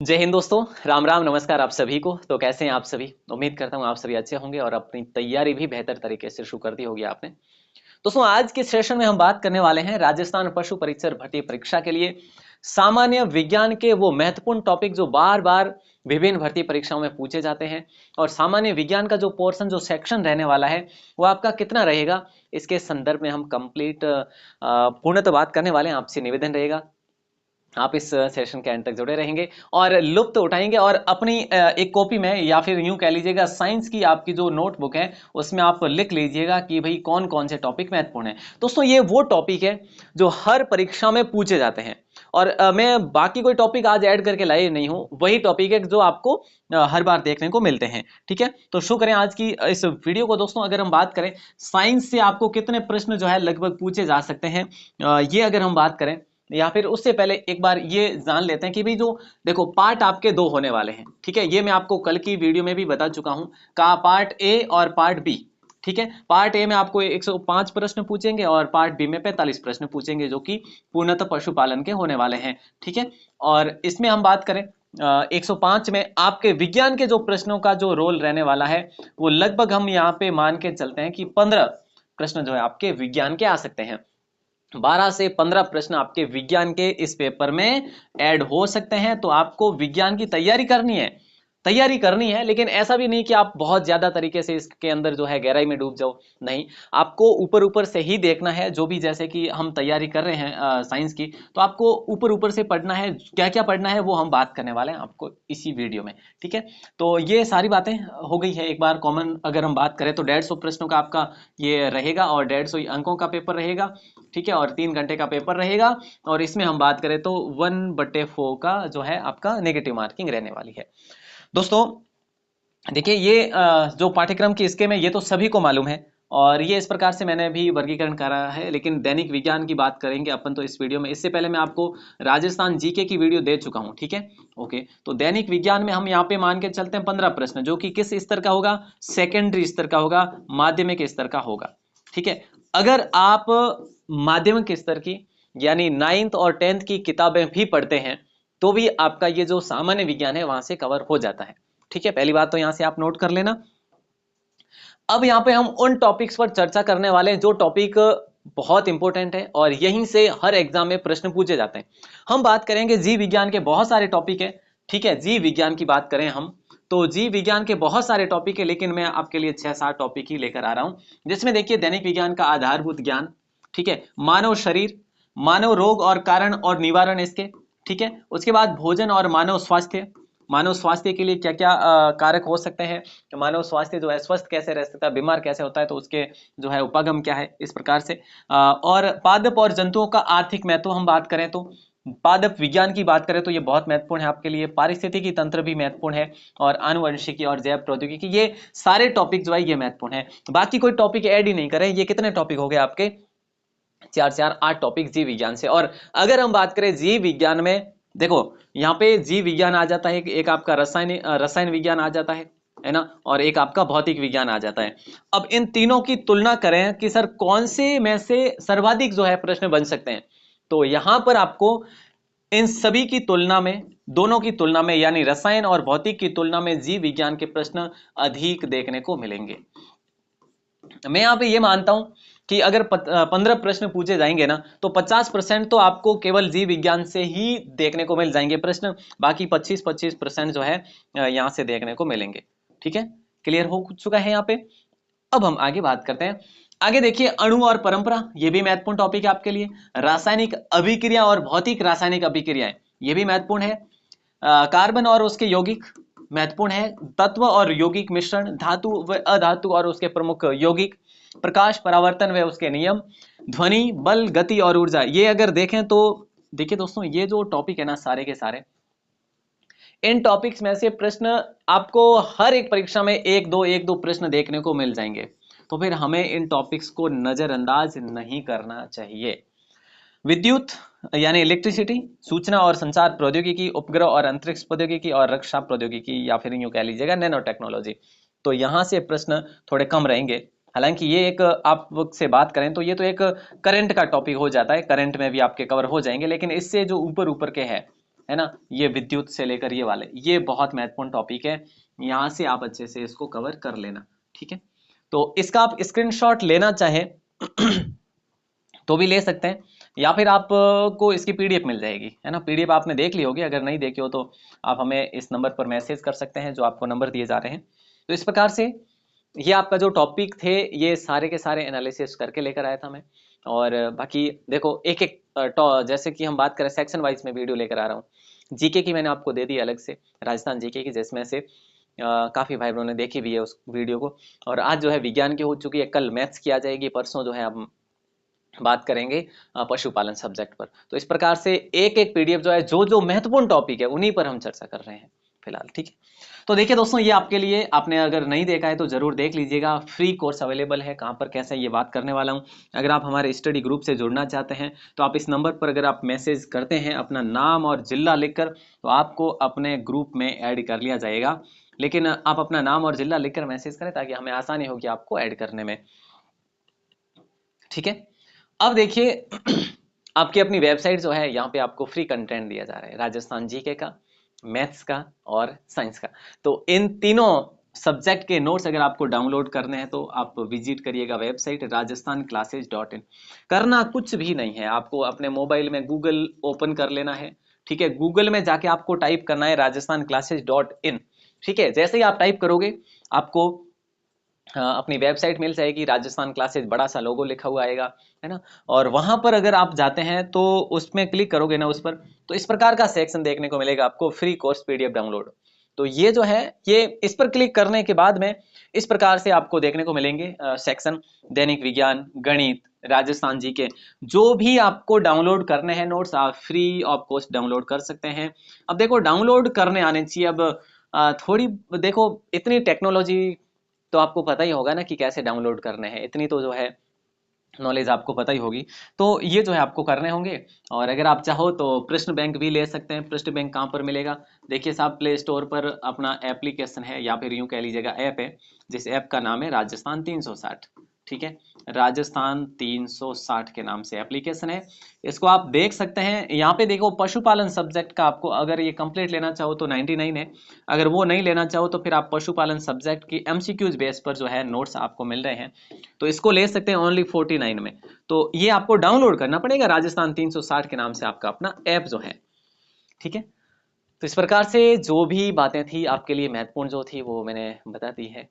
जय हिंद दोस्तों। राम राम नमस्कार आप सभी को। तो कैसे हैं आप सभी? उम्मीद करता हूं आप सभी अच्छे होंगे और अपनी तैयारी भी बेहतर तरीके से शुरू कर दी होगी आपने। दोस्तों आज के सेशन में हम बात करने वाले हैं राजस्थान पशु परीक्षर भर्ती परीक्षा के लिए सामान्य विज्ञान के वो महत्वपूर्ण टॉपिक जो बार बार विभिन्न भर्ती परीक्षाओं में पूछे जाते हैं। और सामान्य विज्ञान का जो पोर्शन जो सेक्शन रहने वाला है वो आपका कितना रहेगा, इसके संदर्भ में हम कंप्लीट पूर्णतः बात करने वाले हैं। आपसे निवेदन रहेगा आप इस सेशन के एंड तक जुड़े रहेंगे और लुत्फ उठाएंगे और अपनी एक कॉपी में या फिर यूं कह लीजिएगा साइंस की आपकी जो नोटबुक है उसमें आप लिख लीजिएगा कि भाई कौन कौन से टॉपिक महत्वपूर्ण है। दोस्तों ये वो टॉपिक है जो हर परीक्षा में पूछे जाते हैं और मैं बाकी कोई टॉपिक आज ऐड करके लाए नहीं हूं, वही टॉपिक है जो आपको हर बार देखने को मिलते हैं। ठीक है, तो शुरू करें आज की इस वीडियो को। दोस्तों अगर हम बात करें साइंस से आपको कितने प्रश्न जो है लगभग पूछे जा सकते हैं, ये अगर हम बात करें या फिर उससे पहले एक बार ये जान लेते हैं कि भाई जो देखो पार्ट आपके दो होने वाले हैं। ठीक है, ये मैं आपको कल की वीडियो में भी बता चुका हूं का पार्ट ए और पार्ट बी। ठीक है, पार्ट ए में आपको 105 प्रश्न पूछेंगे और पार्ट बी में 45 प्रश्न पूछेंगे जो कि पूर्णतः पशुपालन के होने वाले हैं। ठीक है, और इसमें हम बात करें 105 में आपके विज्ञान के जो प्रश्नों का जो रोल रहने वाला है वो लगभग हम यहाँ पे मान के चलते हैं कि 15 प्रश्न जो है आपके विज्ञान के आ सकते हैं। 12 से 15 प्रश्न आपके विज्ञान के इस पेपर में ऐड हो सकते हैं। तो आपको विज्ञान की तैयारी करनी है, लेकिन ऐसा भी नहीं कि आप बहुत ज्यादा तरीके से इसके अंदर जो है गहराई में डूब जाओ। नहीं, आपको ऊपर ऊपर से ही देखना है। जो भी जैसे कि हम तैयारी कर रहे हैं साइंस की, तो आपको ऊपर ऊपर से पढ़ना है। क्या क्या पढ़ना है वो हम बात करने वाले हैं आपको इसी वीडियो में। ठीक है, तो ये सारी बातें हो गई है। एक बार कॉमन अगर हम बात करें तो 150 प्रश्नों का आपका ये रहेगा और 150 अंकों का पेपर रहेगा। ठीक है, और 3 घंटे का पेपर रहेगा। और इसमें हम बात करें तो 1/4 का जो है आपका नेगेटिव मार्किंग रहने वाली है। दोस्तों देखिए ये जो पाठ्यक्रम की स्कीम है ये तो सभी को मालूम है और ये इस प्रकार से मैंने भी वर्गीकरण करा है। लेकिन दैनिक विज्ञान की बात करेंगे अपन तो इस वीडियो में। इससे पहले मैं आपको राजस्थान जीके की वीडियो दे चुका हूं। ठीक है, ओके। तो दैनिक विज्ञान में हम यहाँ पे मान के चलते हैं 15 प्रश्न जो कि किस स्तर का होगा, सेकेंडरी स्तर का होगा, माध्यमिक स्तर का होगा। ठीक है, अगर आप माध्यमिक स्तर की यानी 9th और 10th की किताबें भी पढ़ते हैं तो भी आपका ये जो सामान्य विज्ञान है वहां से कवर हो जाता है। ठीक है, पहली बात तो यहां से आप नोट कर लेना। अब यहां पे हम उन टॉपिक्स पर चर्चा करने वाले हैं जो टॉपिक बहुत इंपॉर्टेंट है और यहीं से हर एग्जाम में प्रश्न पूछे जाते हैं। हम बात करेंगे जीव विज्ञान के बहुत सारे टॉपिक है। ठीक है, जीव विज्ञान की बात करें हम तो जीव विज्ञान के बहुत सारे टॉपिक है, लेकिन मैं आपके लिए 6-7 टॉपिक ही लेकर आ रहा हूं जिसमें देखिए दैनिक विज्ञान का आधारभूत ज्ञान, ठीक है, मानव शरीर, मानव रोग और कारण और निवारण इसके, ठीक है, उसके बाद भोजन और मानव स्वास्थ्य, मानव स्वास्थ्य के लिए क्या क्या कारक हो सकते हैं, मानव स्वास्थ्य जो है स्वस्थ कैसे रह सकता है, बीमार कैसे होता है, तो उसके जो है उपागम क्या है, इस प्रकार से। और पादप और जंतुओं का आर्थिक महत्व हम बात करें तो पादप विज्ञान की बात करें तो ये बहुत महत्वपूर्ण है आपके लिए। पारिस्थितिकी तंत्र भी महत्वपूर्ण है और आनुवंशिकी और जैव प्रौद्योगिकी, ये सारे टॉपिक जो है ये महत्वपूर्ण है। बाकी कोई टॉपिक ऐड ही नहीं करें। ये कितने टॉपिक हो गए आपके? 4-4-8 टॉपिक जीव विज्ञान से। और अगर हम बात करें जीव विज्ञान में, देखो यहाँ पे जीव विज्ञान आ जाता है, एक आपका रसायन विज्ञान आ जाता है ना, और एक आपका भौतिक विज्ञान आ जाता है। अब इन तीनों की तुलना करें कि सर कौन से में से सर्वाधिक जो है प्रश्न बन सकते हैं, तो यहां पर आपको इन सभी की तुलना में, दोनों की तुलना में यानी रसायन और भौतिक की तुलना में जीव विज्ञान के प्रश्न अधिक देखने को मिलेंगे। मैं यहां पे ये मानता हूं कि अगर 15 प्रश्न पूछे जाएंगे ना तो 50% तो आपको केवल जीव विज्ञान से ही देखने को मिल जाएंगे प्रश्न। बाकी 25% जो है यहां से देखने को मिलेंगे। ठीक है, क्लियर हो चुका है यहाँ पे। अब हम आगे बात करते हैं। आगे देखिए अणु और परंपरा, ये भी महत्वपूर्ण टॉपिक है आपके लिए। रासायनिक अभिक्रिया और भौतिक रासायनिक अभिक्रियाएं, ये भी महत्वपूर्ण है। कार्बन और उसके यौगिक महत्वपूर्ण है। तत्व और यौगिक मिश्रण, धातु व अधातु और उसके प्रमुख यौगिक, प्रकाश परावर्तन व उसके नियम, ध्वनि, बल, गति और ऊर्जा, ये अगर देखें तो देखिए दोस्तों ये जो टॉपिक है ना सारे के सारे, इन टॉपिक्स में से प्रश्न आपको हर एक परीक्षा में एक दो प्रश्न देखने को मिल जाएंगे। तो फिर हमें इन टॉपिक्स को नजरअंदाज नहीं करना चाहिए। विद्युत यानी इलेक्ट्रिसिटी, सूचना और संचार प्रौद्योगिकी, उपग्रह और अंतरिक्ष प्रौद्योगिकी और रक्षा प्रौद्योगिकी या फिर यूं कह लीजिएगा नैनो टेक्नोलॉजी, तो यहां से प्रश्न थोड़े कम रहेंगे। हालांकि ये एक आपसे बात करें तो ये तो एक करंट का टॉपिक हो जाता है, करंट में भी आपके कवर हो जाएंगे, लेकिन इससे जो ऊपर ऊपर के है है ना, ये विद्युत से लेकर ये वाले, ये बहुत महत्वपूर्ण टॉपिक है, यहाँ से आप अच्छे से इसको कवर कर लेना। ठीक है, तो इसका आप स्क्रीनशॉट लेना चाहें तो भी ले सकते हैं, या फिर आप को इसकी पीडीएफ मिल जाएगी, है ना, पीडीएफ आपने देख ली होगी, अगर नहीं देखी हो तो आप हमें इस नंबर पर मैसेज कर सकते हैं जो आपको नंबर दिए जा रहे हैं। तो इस प्रकार से ये आपका जो टॉपिक थे ये सारे के सारे एनालिसिस करके लेकर आया था मैं। और बाकी देखो एक एक जैसे कि हम बात करें सेक्शन वाइज में वीडियो लेकर आ रहा हूँ। जीके की मैंने आपको दे दी अलग से, राजस्थान जीके की, जिसमें से काफी भाई बहनों ने देखी भी है उस वीडियो को। और आज जो है विज्ञान की हो चुकी है, कल मैथ्स की आ जाएगी, परसों जो है हम बात करेंगे पशुपालन सब्जेक्ट पर। तो इस प्रकार से एक एक पीडीएफ जो है, जो जो महत्वपूर्ण टॉपिक है उन्हीं पर हम चर्चा कर रहे हैं फिलहाल। ठीक है, तो देखिए दोस्तों, ये आपके लिए, आपने अगर नहीं देखा है तो जरूर देख लीजिएगा, फ्री कोर्स अवेलेबल है। कहाँ पर कैसे ये बात करने वाला हूँ। अगर आप हमारे स्टडी ग्रुप से जुड़ना चाहते हैं तो आप इस नंबर पर अगर आप मैसेज करते हैं अपना नाम और जिला लिखकर, तो आपको अपने ग्रुप में ऐड कर लिया जाएगा। लेकिन आप अपना नाम और जिला लिखकर मैसेज करें ताकि हमें आसानी होगी आपको ऐड करने में। ठीक है, अब देखिए आपकी अपनी वेबसाइट जो है, यहाँ पे आपको फ्री कंटेंट दिया जा रहा है, राजस्थान जीके का, मैथ्स का और साइंस का। तो इन तीनों सब्जेक्ट के नोट्स अगर आपको डाउनलोड करने हैं तो आप विजिट करिएगा वेबसाइट rajasthanclasses.in। करना कुछ भी नहीं है, आपको अपने मोबाइल में गूगल ओपन कर लेना है। ठीक है, गूगल में जाके आपको टाइप करना है rajasthanclasses.in। ठीक है, जैसे ही आप टाइप करोगे आपको अपनी वेबसाइट मिल जाएगी, राजस्थान क्लासेज बड़ा सा लोगो लिखा हुआ आएगा, है ना। और वहां पर अगर आप जाते हैं तो उसमें क्लिक करोगे ना उस पर, तो इस प्रकार का सेक्शन देखने को मिलेगा आपको, फ्री कोर्स पीडीएफ डाउनलोड। तो ये जो है, ये इस पर क्लिक करने के बाद में इस प्रकार से आपको देखने को मिलेंगे सेक्शन, दैनिक विज्ञान, गणित, राजस्थान जी के, जो भी आपको डाउनलोड करने हैं नोट्स आप फ्री ऑफ कॉस्ट डाउनलोड कर सकते हैं। अब देखो डाउनलोड करने आने चाहिए, अब थोड़ी देखो इतनी टेक्नोलॉजी तो आपको पता ही होगा ना कि कैसे डाउनलोड करने हैं, इतनी तो जो है नॉलेज आपको पता ही होगी। तो ये जो है आपको करने होंगे। और अगर आप चाहो तो प्रश्न बैंक भी ले सकते हैं। प्रश्न बैंक कहाँ पर मिलेगा, देखिए साहब, प्ले स्टोर पर अपना एप्लीकेशन है, या फिर यूं कह लीजिएगा ऐप है, जिस ऐप का नाम है राजस्थान 360। ठीक है, राजस्थान 360 के नाम से एप्लीकेशन है, इसको आप देख सकते हैं। यहाँ पे देखो पशुपालन सब्जेक्ट का आपको अगर ये कंप्लीट लेना चाहो तो 99 है, अगर वो नहीं लेना चाहो तो फिर आप पशुपालन सब्जेक्ट की एमसीक्यूज बेस पर जो है नोट्स आपको मिल रहे हैं, तो इसको ले सकते हैं ओनली 49 में। तो ये आपको डाउनलोड करना पड़ेगा, राजस्थान 360 के नाम से आपका अपना ऐप जो है। ठीक है, तो इस प्रकार से जो भी बातें थी आपके लिए महत्वपूर्ण जो थी वो मैंने बता दी है।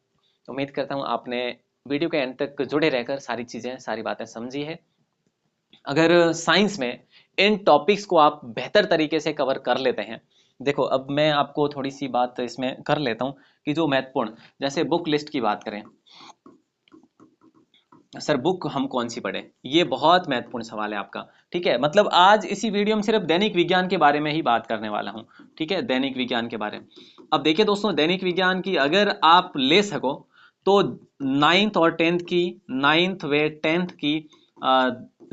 उम्मीद करता हूँ आपने वीडियो के एंड तक जुड़े रहकर सारी चीजें, सारी बातें समझी है। अगर साइंस में इन टॉपिक्स को आप बेहतर तरीके से कवर कर लेते हैं, देखो अब मैं आपको थोड़ी सी बात इसमें कर लेता हूँ कि जो महत्वपूर्ण, जैसे बुक लिस्ट की बात करें, सर बुक हम कौन सी पढ़ें, ये बहुत महत्वपूर्ण सवाल है आपका। ठीक है, मतलब आज इसी वीडियो में सिर्फ दैनिक विज्ञान के बारे में ही बात करने वाला हूँ। ठीक है, दैनिक विज्ञान के बारे में। अब देखिए दोस्तों, दैनिक विज्ञान की अगर आप ले सको तो 9th और 10th की, 9th व 10th की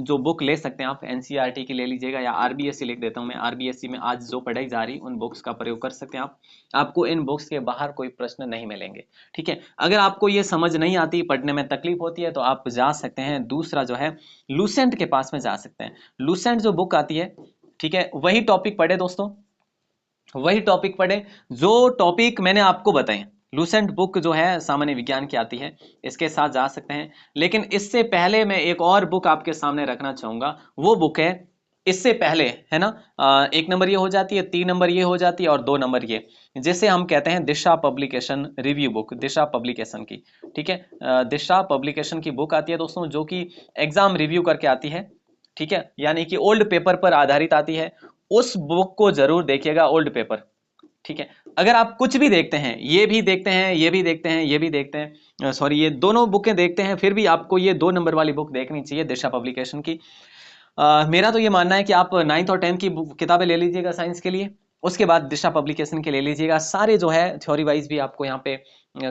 जो बुक ले सकते हैं आप, एनसीईआरटी की ले लीजिएगा, या आरबीएससी लिख देता हूँ मैं, आरबीएससी में आज जो पढ़ाई जा रही उन बुक्स का प्रयोग कर सकते हैं आप। आपको इन बुक्स के बाहर कोई प्रश्न नहीं मिलेंगे। ठीक है, अगर आपको ये समझ नहीं आती, पढ़ने में तकलीफ होती है, तो आप जा सकते हैं, दूसरा जो है लूसेंट के पास में जा सकते हैं। लूसेंट जो बुक आती है, ठीक है, वही टॉपिक पढ़े दोस्तों, वही टॉपिक पढ़े जो टॉपिक मैंने आपको बताए। लूसेंट बुक जो है सामान्य विज्ञान की आती है, इसके साथ जा सकते हैं। लेकिन इससे पहले मैं एक और बुक आपके सामने रखना चाहूंगा, वो बुक है इससे पहले, है ना, 1 नंबर ये हो जाती है, 3 नंबर ये हो जाती है, और 2 नंबर ये, जिसे हम कहते हैं दिशा पब्लिकेशन रिव्यू बुक, दिशा पब्लिकेशन की। ठीक है, दिशा पब्लिकेशन की बुक आती है दोस्तों, जो कि एग्जाम रिव्यू करके आती है। ठीक है, यानी कि ओल्ड पेपर पर आधारित आती है। उस बुक को जरूर देखिएगा, ओल्ड पेपर। ठीक है, अगर आप कुछ भी देखते हैं, ये भी देखते हैं, ये भी देखते हैं, ये भी देखते हैं, सॉरी ये दोनों बुकें देखते हैं, फिर भी आपको ये 2 नंबर वाली बुक देखनी चाहिए, दिशा पब्लिकेशन की। मेरा तो ये मानना है कि आप 9th और 10th की किताबें ले लीजिएगा साइंस के लिए, उसके बाद दिशा पब्लिकेशन के ले लीजिएगा। सारे जो है थ्योरी वाइज भी आपको यहाँ पे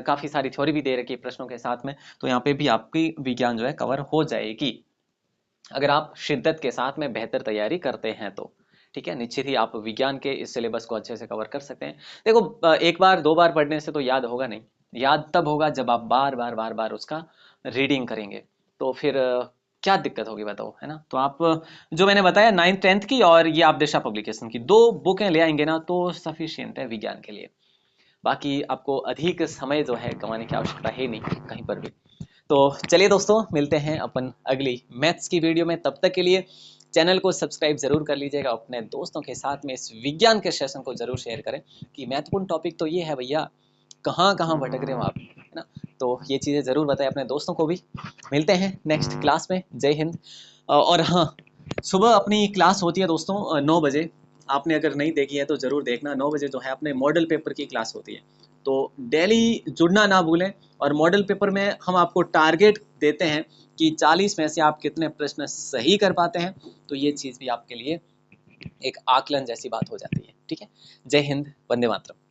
काफी सारी थ्योरी भी दे रखी है प्रश्नों के साथ में, तो यहाँ पे भी आपकी विज्ञान जो है कवर हो जाएगी, अगर आप शिद्दत के साथ में बेहतर तैयारी करते हैं तो। ठीक है, निश्चित ही आप विज्ञान के इस सिलेबस को अच्छे से कवर कर सकते हैं। देखो एक बार दो बार पढ़ने से तो याद होगा नहीं, याद तब होगा जब आप बार बार बार बार उसका रीडिंग करेंगे। तो फिर क्या दिक्कत होगी बताओ, है ना। तो आप जो मैंने बताया 9th 10th की और ये आप दिशा पब्लिकेशन की 2 बुकें ले आएंगे ना तो सफिशियंट है विज्ञान के लिए। बाकी आपको अधिक समय जो है गंवाने की आवश्यकता है नहीं कहीं पर भी। तो चलिए दोस्तों, मिलते हैं अपन अगली मैथ्स की वीडियो में। तब तक के लिए चैनल को सब्सक्राइब जरूर कर लीजिएगा, अपने दोस्तों के साथ में इस विज्ञान के सेशन को जरूर शेयर करें कि महत्वपूर्ण टॉपिक तो ये है भैया, कहाँ कहाँ भटक रहे हो आप, है ना। तो ये चीज़ें ज़रूर बताएं अपने दोस्तों को भी। मिलते हैं नेक्स्ट क्लास में। जय हिंद। और हाँ, सुबह अपनी क्लास होती है दोस्तों 9 बजे। आपने अगर नहीं देखी है तो ज़रूर देखना। 9 बजे जो है अपने मॉडल पेपर की क्लास होती है, तो डेली जुड़ना ना भूलें। और मॉडल पेपर में हम आपको टारगेट देते हैं कि 40 में से आप कितने प्रश्न सही कर पाते हैं। तो ये चीज़ भी आपके लिए एक आकलन जैसी बात हो जाती है। ठीक है। जय हिंद, वंदे मातरम।